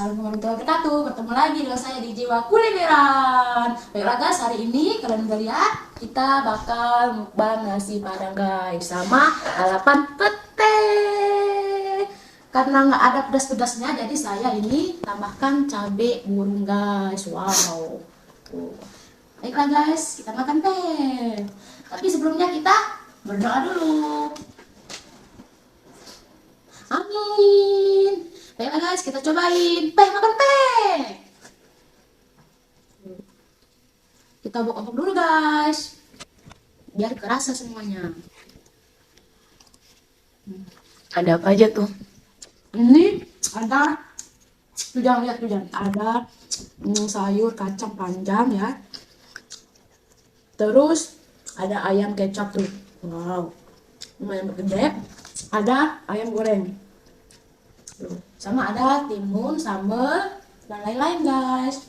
Assalamualaikum warahmatullahi wabarakatuh. Bertemu lagi dengan saya di Jiwa Kulineran. Baiklah guys, hari ini kalian udah lihat kita bakal mukbang nasi padang guys sama lalapan pete. Karena nggak ada pedas-pedasnya, jadi saya ini tambahkan cabai burung guys. Wow. Tuh. Baiklah guys, kita makan teh. Tapi sebelumnya kita berdoa dulu. Amin. Baiklah guys, kita cobain. Makan teh. Kita obok-obok dulu guys. Biar kerasa semuanya. Ada apa aja tuh? Ini ada, tuh jangan lihat tuh jangan. Ada sayur kacang panjang ya. Terus ada ayam kecap tuh. Wow. Lumayan gede. Ada ayam goreng. Sama ada timun, sambal, dan lain-lain guys.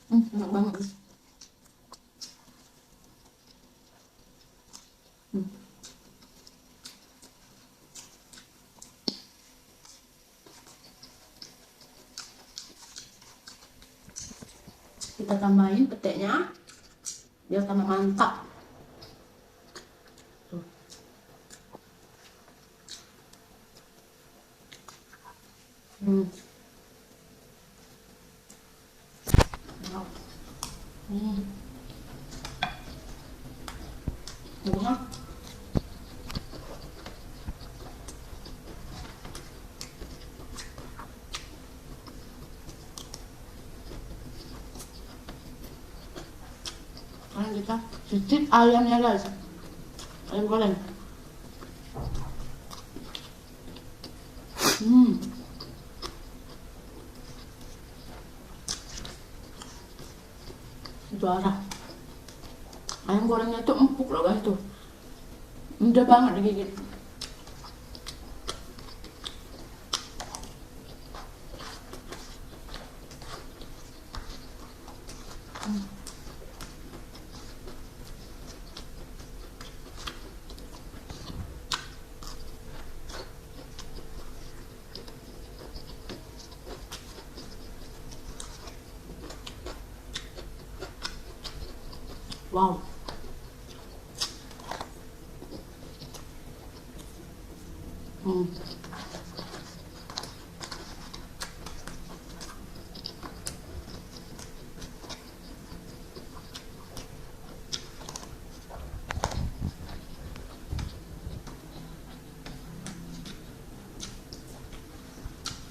Enak banget. Kita tambahin peteknya biar tambah mantap. Wow. Enak. Sekarang kita cicip ayamnya guys, ayam goreng. Juara. Ayam gorengnya tuh empuk loh guys tuh, mudah banget digigit. Wow.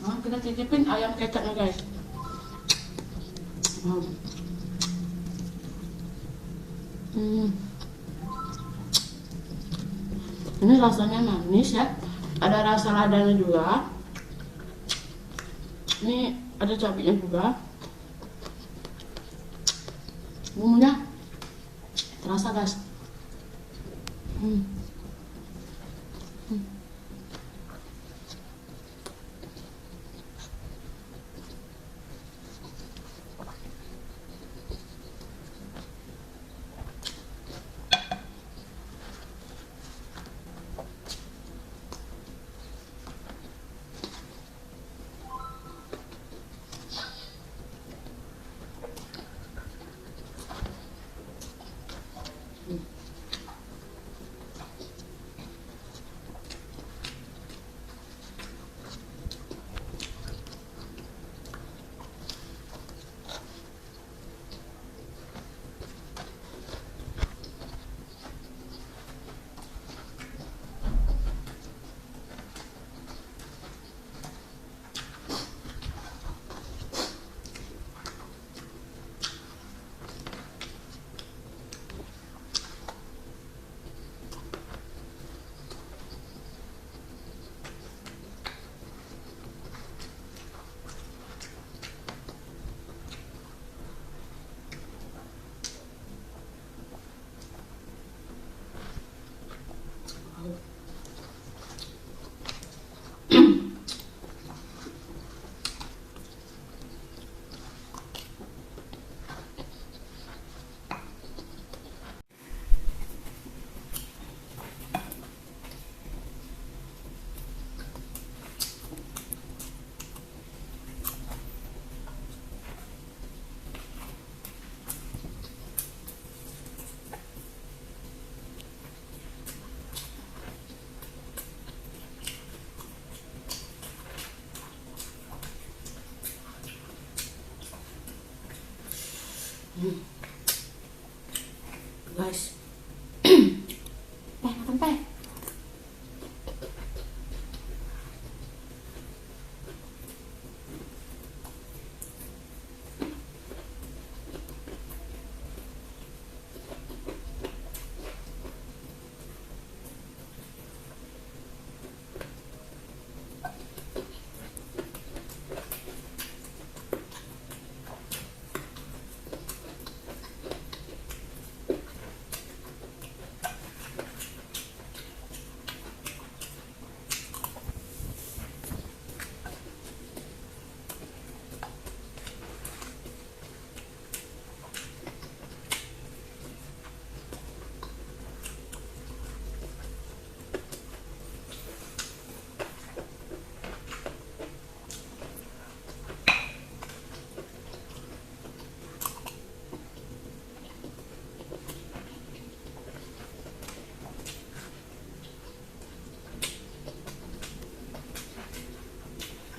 Nah, kita cicipin ayam kecapnya guys. Ini rasanya manis ya, ada rasa ladanya juga. Ini ada cabenya juga. Bumbunya terasa guys. guys. Makan Pe.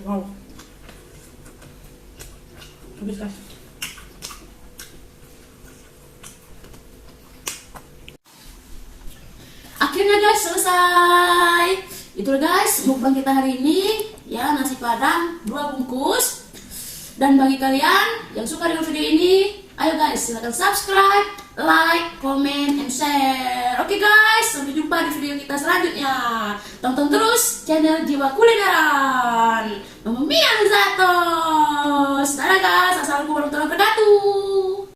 Wow. Habis guys. Akhirnya guys selesai. Itulah guys mukbang kita hari ini. Ya, nasi padang 2 bungkus. Dan bagi kalian yang suka dengan video ini, ayo guys silahkan subscribe, like, comment, and share. Oke guys, sampai jumpa di video kita selanjutnya. Tonton terus channel Jiwa Kulineran. Mamma mia, Zato!